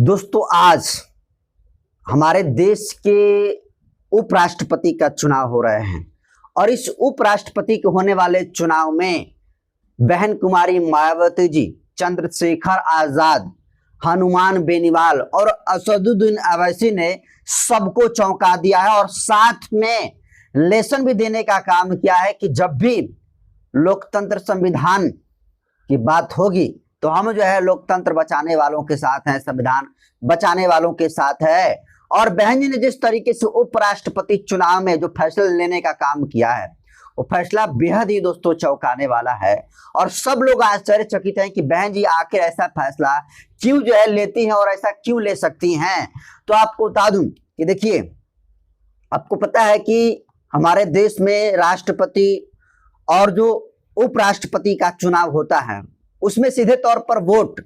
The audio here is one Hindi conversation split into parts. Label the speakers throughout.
Speaker 1: दोस्तों, आज हमारे देश के उपराष्ट्रपति का चुनाव हो रहे हैं और इस उपराष्ट्रपति के होने वाले चुनाव में बहन कुमारी मायावती जी, चंद्रशेखर आजाद, हनुमान बेनीवाल और असदुद्दीन अवैसी ने सबको चौंका दिया है और साथ में लेसन भी देने का काम किया है कि जब भी लोकतंत्र संविधान की बात होगी तो हम जो है लोकतंत्र बचाने वालों के साथ हैं, संविधान बचाने वालों के साथ है। और बहन जी ने जिस तरीके से उपराष्ट्रपति चुनाव में जो फैसला लेने का काम किया है वो फैसला बेहद ही दोस्तों चौंकाने वाला है और सब लोग आश्चर्यचकित हैं कि बहन जी आखिर ऐसा फैसला क्यों जो है लेती हैं और ऐसा क्यों ले सकती हैं। तो आपको बता दूं कि देखिए, आपको पता है कि हमारे देश में राष्ट्रपति और जो उपराष्ट्रपति का चुनाव होता है उसमें सीधे तौर पर वोट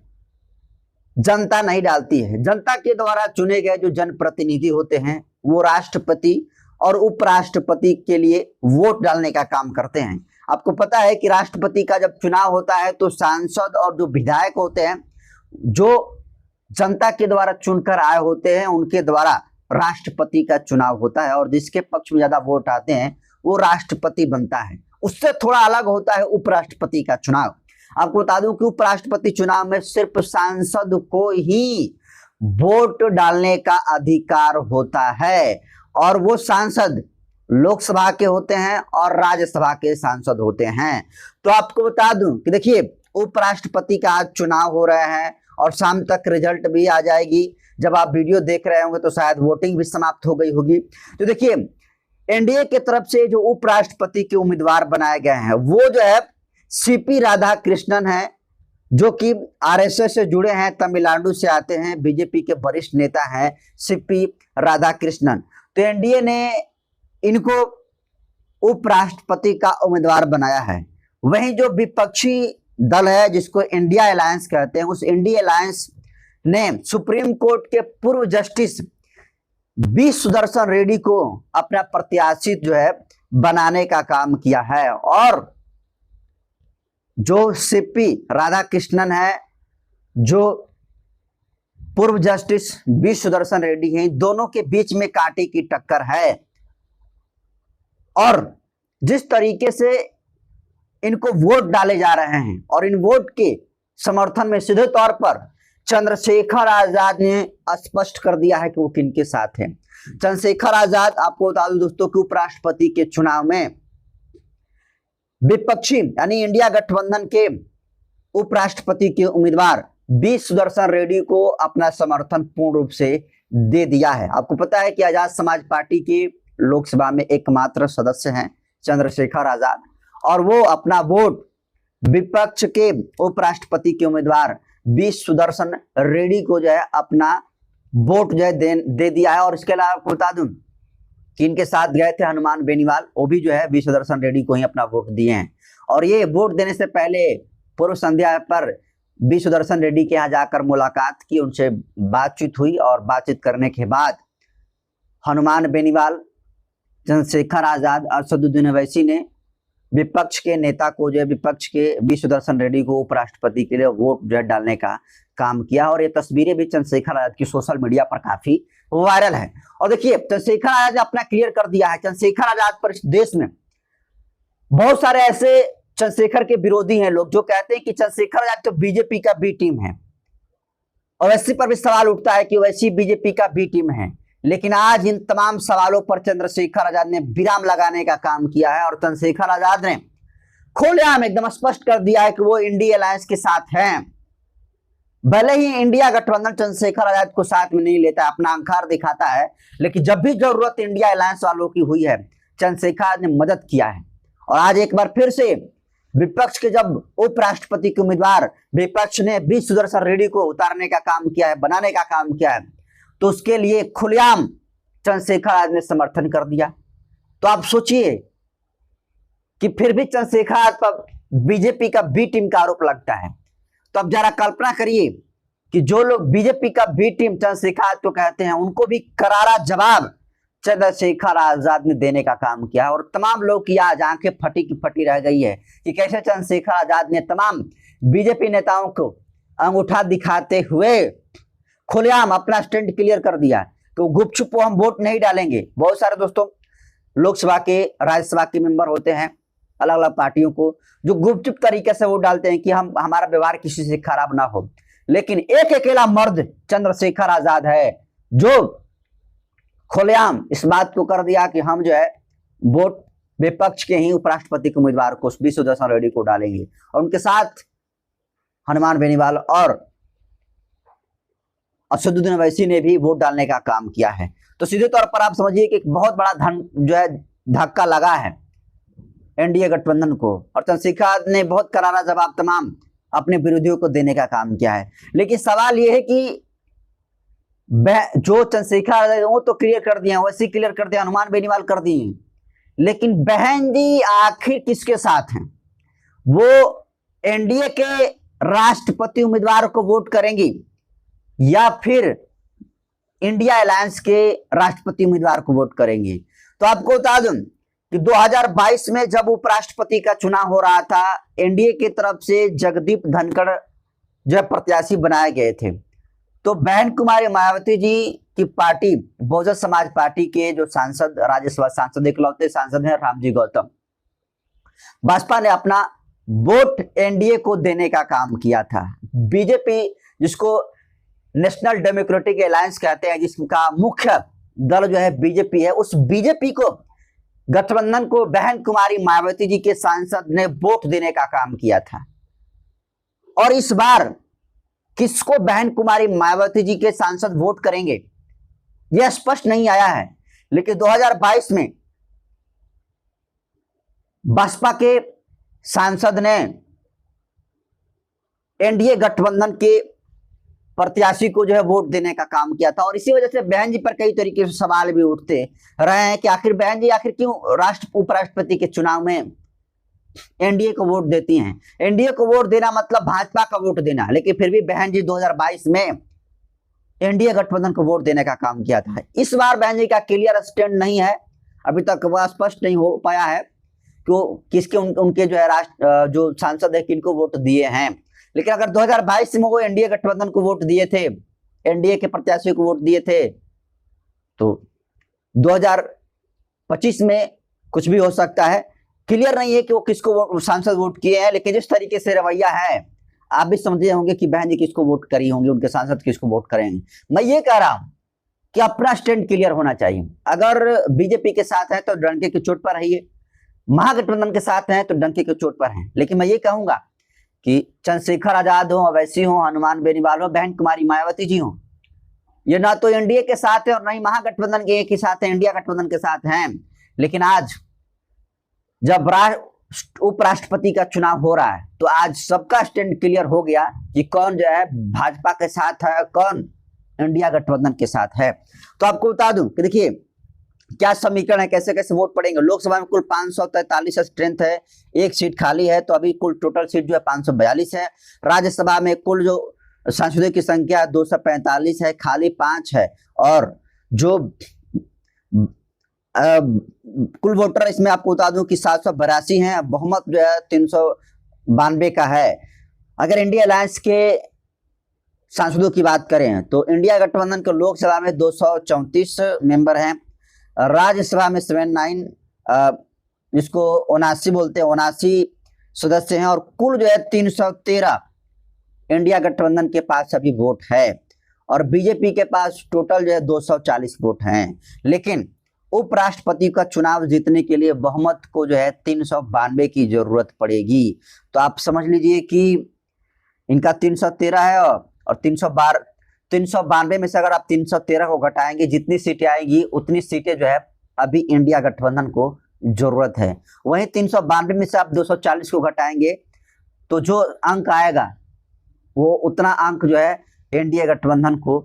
Speaker 1: जनता नहीं डालती है। जनता के द्वारा चुने गए जो जनप्रतिनिधि होते हैं वो राष्ट्रपति और उपराष्ट्रपति के लिए वोट डालने का काम करते हैं। आपको पता है कि राष्ट्रपति का जब चुनाव होता है तो सांसद और जो विधायक होते हैं जो जनता के द्वारा चुनकर आए होते हैं उनके द्वारा राष्ट्रपति का चुनाव होता है और जिसके पक्ष में ज्यादा वोट आते हैं वो राष्ट्रपति बनता है। उससे थोड़ा अलग होता है उपराष्ट्रपति का चुनाव। आपको बता दूं कि उपराष्ट्रपति चुनाव में सिर्फ सांसद को ही वोट डालने का अधिकार होता है और वो सांसद लोकसभा के होते हैं और राज्यसभा के सांसद होते हैं। तो आपको बता दूं कि देखिए, उपराष्ट्रपति का आज चुनाव हो रहे हैं और शाम तक रिजल्ट भी आ जाएगी। जब आप वीडियो देख रहे होंगे तो शायद वोटिंग भी समाप्त हो गई होगी। तो देखिए, एनडीए की तरफ से जो उपराष्ट्रपति के उम्मीदवार बनाए गए हैं वो जो है सीपी राधाकृष्णन है, जो कि आरएसएस से जुड़े हैं, तमिलनाडु से आते हैं, बीजेपी के वरिष्ठ नेता हैं सीपी राधाकृष्णन। तो एनडीए ने इनको उपराष्ट्रपति का उम्मीदवार बनाया है। वहीं जो विपक्षी दल है जिसको इंडिया अलायंस कहते हैं, उस इंडिया अलायंस ने सुप्रीम कोर्ट के पूर्व जस्टिस बी सुदर्शन रेड्डी को अपना प्रत्याशी जो है बनाने का काम किया है और जो सीपी राधाकृष्णन है, जो पूर्व जस्टिस बी सुदर्शन रेड्डी हैं, दोनों के बीच में कांटे की टक्कर है। और जिस तरीके से इनको वोट डाले जा रहे हैं और इन वोट के समर्थन में सीधे तौर पर चंद्रशेखर आजाद ने स्पष्ट कर दिया है कि वो किनके साथ हैं। चंद्रशेखर आजाद, आपको बता दूं दोस्तों कि उपराष्ट्रपति के चुनाव में विपक्षी यानी इंडिया गठबंधन के उपराष्ट्रपति के उम्मीदवार बी सुदर्शन रेड्डी को अपना समर्थन पूर्ण रूप से दे दिया है। आपको पता है कि आजाद समाज पार्टी के लोकसभा में एकमात्र सदस्य हैं चंद्रशेखर आजाद और वो अपना वोट विपक्ष के उपराष्ट्रपति के उम्मीदवार बी सुदर्शन रेड्डी को जो है अपना वोट जो है दे दिया है। और इसके अलावा आपको बता दूं कि इनके साथ गए थे हनुमान बेनीवाल, वो भी जो है बी सुदर्शन रेड्डी को ही अपना वोट दिए हैं। और ये वोट देने से पहले पूर्व संध्या पर बी सुदर्शन रेड्डी के यहाँ जाकर मुलाकात की, उनसे बातचीत हुई और बातचीत करने के बाद हनुमान बेनीवाल, चंद्रशेखर आजाद और असदुद्दीन अवैसी ने विपक्ष के नेता को जो है विपक्ष के बी सुदर्शन रेड्डी को उपराष्ट्रपति के लिए वोट जो है डालने का काम किया। और ये तस्वीरें भी चंद्रशेखर आजाद की सोशल मीडिया पर काफी वायरल है। और देखिए, चंद्रशेखर आजाद अपना क्लियर कर दिया है। चंद्रशेखर आजाद पर इस देश में बहुत सारे ऐसे चंद्रशेखर के विरोधी हैं, लोग जो कहते हैं कि चंद्रशेखर आजाद तो बीजेपी का बी टीम है। ओवैसी पर भी सवाल उठता है कि ओवैसी बीजेपी का बी टीम है, लेकिन आज इन तमाम सवालों पर चंद्रशेखर आजाद ने विराम लगाने का काम किया है और चंद्रशेखर आजाद ने खुलेआम एकदम स्पष्ट कर दिया है कि वो इंडिया अलायंस के साथ हैं। भले ही इंडिया गठबंधन चंद्रशेखर आजाद को साथ में नहीं लेता, अपना अहंकार दिखाता है, लेकिन जब भी जरूरत इंडिया अलायंस वालों की हुई है चंद्रशेखर आजाद ने मदद किया है। और आज एक बार फिर से विपक्ष के जब उपराष्ट्रपति के उम्मीदवार विपक्ष ने बी सुदर्शन रेड्डी को उतारने का काम किया है, बनाने का काम किया है, तो उसके लिए खुलेआम चंद्रशेखर आजाद ने समर्थन कर दिया। तो आप सोचिए कि फिर भी चंद्रशेखर आजाद पर बीजेपी का बी टीम का आरोप लगता है। तो अब जरा कल्पना करिए कि जो लोग बीजेपी का बी टीम चंद्रशेखर आजाद को कहते हैं उनको भी करारा जवाब चंद्रशेखर आजाद ने देने का काम किया। और तमाम लोग की आज आंखें फटी की फटी रह गई है कि कैसे चंद्रशेखर आजाद ने तमाम बीजेपी नेताओं को अंगूठा दिखाते हुए खुलेआम अपना स्टैंड क्लियर कर दिया कि वो गुपचुप हम वोट नहीं डालेंगे। बहुत सारे दोस्तों लोकसभा के, राज्यसभा के मेंबर होते हैं अलग अलग पार्टियों को, जो गुपचुप तरीके से वोट डालते हैं कि हमारा व्यवहार किसी से खराब ना हो। लेकिन एक अकेला मर्द चंद्रशेखर आजाद है जो खुलेआम इस बात को कर दिया कि हम जो है वोट विपक्ष के ही उपराष्ट्रपति के उम्मीदवार को बी सुदर्शन रेड्डी को डालेंगे, और उनके साथ हनुमान बेनीवाल और असदुद्दीन ओवैसी ने भी वोट डालने का काम किया है। तो सीधे तौर पर आप समझिए कि एक बहुत बड़ा जो है धक्का लगा है एनडीए गठबंधन को, और चंद्रशेखर ने बहुत करारा जवाब तमाम अपने विरोधियों को देने का काम किया है। लेकिन सवाल यह है कि जो चंद्रशेखर वो तो क्लियर कर दिया, वैसे क्लियर कर दिया, हनुमान बेनीवाल कर दिए, लेकिन बहन जी आखिर किसके साथ हैं? वो एनडीए के राष्ट्रपति उम्मीदवार को वोट करेंगी या फिर इंडिया अलायंस के राष्ट्रपति उम्मीदवार को वोट करेंगी? तो आपको बता दूं कि 2022 में जब उपराष्ट्रपति का चुनाव हो रहा था, एनडीए की तरफ से जगदीप धनखड़ जो प्रत्याशी बनाए गए थे। तो बहन कुमारी मायावती जी की पार्टी बहुजन समाज पार्टी के जो सांसद, राज्यसभा सांसद, इकलौते सांसद हैं रामजी गौतम, भाजपा ने अपना वोट एनडीए को देने का काम किया था। बीजेपी, जिसको नेशनल डेमोक्रेटिक अलायंस कहते हैं, जिसका मुख्य दल जो है बीजेपी है, उस बीजेपी को, गठबंधन को बहन कुमारी मायावती जी के सांसद ने वोट देने का काम किया था। और इस बार किसको बहन कुमारी मायावती जी के सांसद वोट करेंगे यह स्पष्ट नहीं आया है। लेकिन 2022 में बसपा के सांसद ने एनडीए गठबंधन के प्रत्याशी को जो है वोट देने का काम किया था। और इसी वजह से बहन जी पर कई तरीके से सवाल भी उठते रहे हैं कि आखिर बहन जी आखिर क्यों उपराष्ट्रपति के चुनाव में एनडीए को वोट देती हैं। एनडीए को वोट देना मतलब भाजपा का वोट देना, लेकिन फिर भी बहन जी 2022 में एनडीए गठबंधन को वोट देने का काम किया था। इस बार बहन जी का क्लियर स्टैंड नहीं है, अभी तक वह स्पष्ट नहीं हो पाया है कि किसके उनके जो है जो सांसद है किनको वोट दिए हैं। लेकिन अगर 2022 में वो एनडीए गठबंधन को वोट दिए थे, एनडीए के प्रत्याशी को वोट दिए थे, तो 2025 में कुछ भी हो सकता है। क्लियर नहीं है कि वो किसको सांसद वोट किए हैं, लेकिन जिस तरीके से रवैया है आप भी समझे होंगे कि बहन जी किसको वोट करी होंगी, उनके सांसद किसको वोट करेंगे। मैं ये कह रहा हूं कि अपना स्टैंड क्लियर होना चाहिए। अगर बीजेपी के साथ है तो डंके की चोट पर रहिए, महागठबंधन के साथ हैं तो डंके की चोट पर हैं। लेकिन मैं ये कहूंगा कि चंद्रशेखर आजाद हो, ओवैसी हो, हनुमान बेनीवाल हो, बहन कुमारी मायावती जी हो, ये ना तो एनडीए के साथ है और ना ही महागठबंधन के एक ही साथ है, इंडिया गठबंधन के साथ हैं। लेकिन आज जब उपराष्ट्रपति का चुनाव हो रहा है तो आज सबका स्टैंड क्लियर हो गया कि कौन जो है भाजपा के साथ है, कौन इंडिया गठबंधन के साथ है। तो आपको बता दूं कि देखिए क्या समीकरण है, कैसे कैसे वोट पड़ेंगे। लोकसभा में कुल 543 स्ट्रेंथ है, एक सीट खाली है, तो अभी कुल टोटल सीट जो है 542 है। राज्यसभा में कुल जो सांसदों की संख्या 245 है, खाली 5 है, और जो कुल वोटर इसमें आपको बता दूं कि 782 हैं, बहुमत जो है 392 का है। अगर इंडिया अलायंस के सांसदों की बात करें तो इंडिया गठबंधन के लोकसभा में 234 मेंबर हैं, राज्यसभा में 79, जिसको 79 बोलते हैं, 79 सदस्य हैं, और कुल जो है 313 इंडिया गठबंधन के पास अभी वोट है, और बीजेपी के पास टोटल जो है 240 वोट हैं। लेकिन उपराष्ट्रपति का चुनाव जीतने के लिए बहुमत को जो है 392 की जरूरत पड़ेगी। तो आप समझ लीजिए कि इनका 313 है और 392 में से अगर आप 313 को घटाएंगे, जितनी सीटें आएंगी उतनी सीटें जो है अभी इंडिया गठबंधन को जरूरत है। वहीं 392 में से आप 240 को घटाएंगे तो जो अंक आएगा वो उतना अंक जो है एनडीए गठबंधन को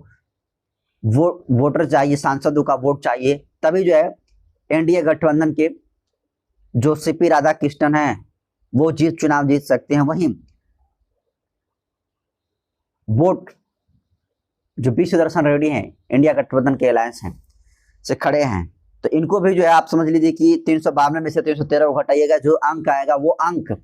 Speaker 1: वोटर चाहिए, सांसदों का वोट चाहिए, तभी जो है एनडीए गठबंधन के जो सीपी राधाकृष्णन हैं वो चुनाव जीत सकते हैं। वहीं वोट जो बी सुदर्शन रेड्डी हैं, इंडिया गठबंधन के अलायंस हैं से खड़े हैं, तो इनको भी जो है आप समझ लीजिए कि 352 में से 313 को घटाइएगा, जो अंक आएगा वो अंक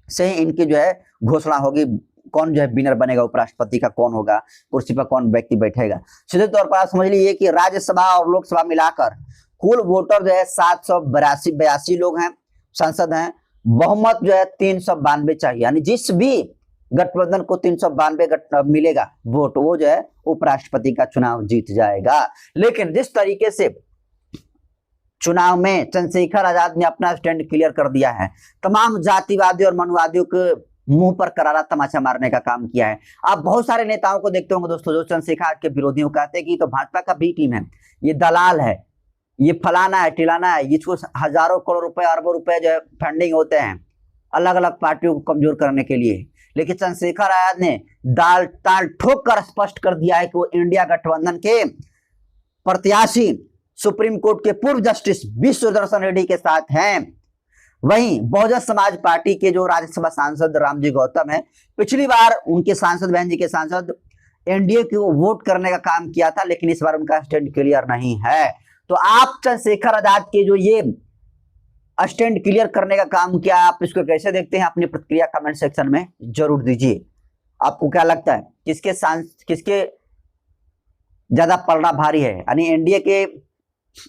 Speaker 1: से इनकी जो है घोषणा होगी कौन जो है विनर बनेगा उपराष्ट्रपति का, कौन होगा, कुर्सी पर कौन व्यक्ति बैठेगा। सीधे तौर पर आप समझ लीजिए कि राज्यसभा और लोकसभा मिलाकर कुल वोटर जो है 782 लोग हैं, सांसद हैं। बहुमत जो है 392 चाहिए, यानी जिस भी गठबंधन को 392 मिलेगा वोट, वो जो है उपराष्ट्रपति का चुनाव जीत जाएगा। लेकिन जिस तरीके से चुनाव में चंद्रशेखर आजाद ने अपना स्टैंड क्लियर कर दिया है, तमाम जातिवादी और मनुवादियों के मुंह पर करारा तमाचा मारने का काम किया है। आप बहुत सारे नेताओं को देखते होंगे दोस्तों, जो चंद्रशेखर के विरोधियों कहते हैं कि तो भाजपा का बी टीम है, ये दलाल है, ये फलाना है टिलाना है, इसको हजारों करोड़ रुपए अरबों रुपए जो है फंडिंग होते हैं अलग अलग पार्टियों को कमजोर करने के लिए। लेकिन चंद्रशेखर आजाद ने दाल ताल ठोक कर स्पष्ट कर दिया है कि वो इंडिया गठबंधन के प्रत्याशी सुप्रीम कोर्ट के पूर्व जस्टिस बी सुदर्शन रेड्डी के साथ हैं। वहीं बहुजन समाज पार्टी के जो राज्यसभा सांसद रामजी गौतम है, पिछली बार उनके सांसद, बहन जी के सांसद एनडीए को वोट करने का काम किया था, लेकिन इस बार उनका स्टैंड क्लियर नहीं है। तो आप चंद्रशेखर आजाद के जो ये स्टैंड क्लियर करने का काम किया, आप इसको कैसे देखते हैं? अपनी प्रतिक्रिया कमेंट सेक्शन में जरूर दीजिए। आपको क्या लगता है किसके ज्यादा पलड़ा भारी है, यानी एनडीए के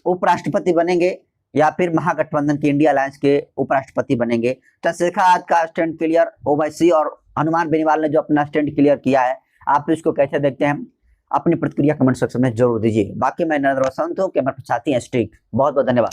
Speaker 1: उपराष्ट्रपति बनेंगे या फिर महागठबंधन के इंडिया अलायंस के उपराष्ट्रपति बनेंगे? चंद्रशेखर आजाद का स्टैंड क्लियर, ओवैसी और हनुमान बेनीवाल ने जो अपना स्टैंड क्लियर किया है, आप इसको कैसे देखते हैं? अपनी प्रतिक्रिया कमेंट सेक्शन में जरूर दीजिए। बाकी मैं नरेंद्र वसंत हूँ, कैमरा पर साथी हैं स्टिक। बहुत बहुत धन्यवाद।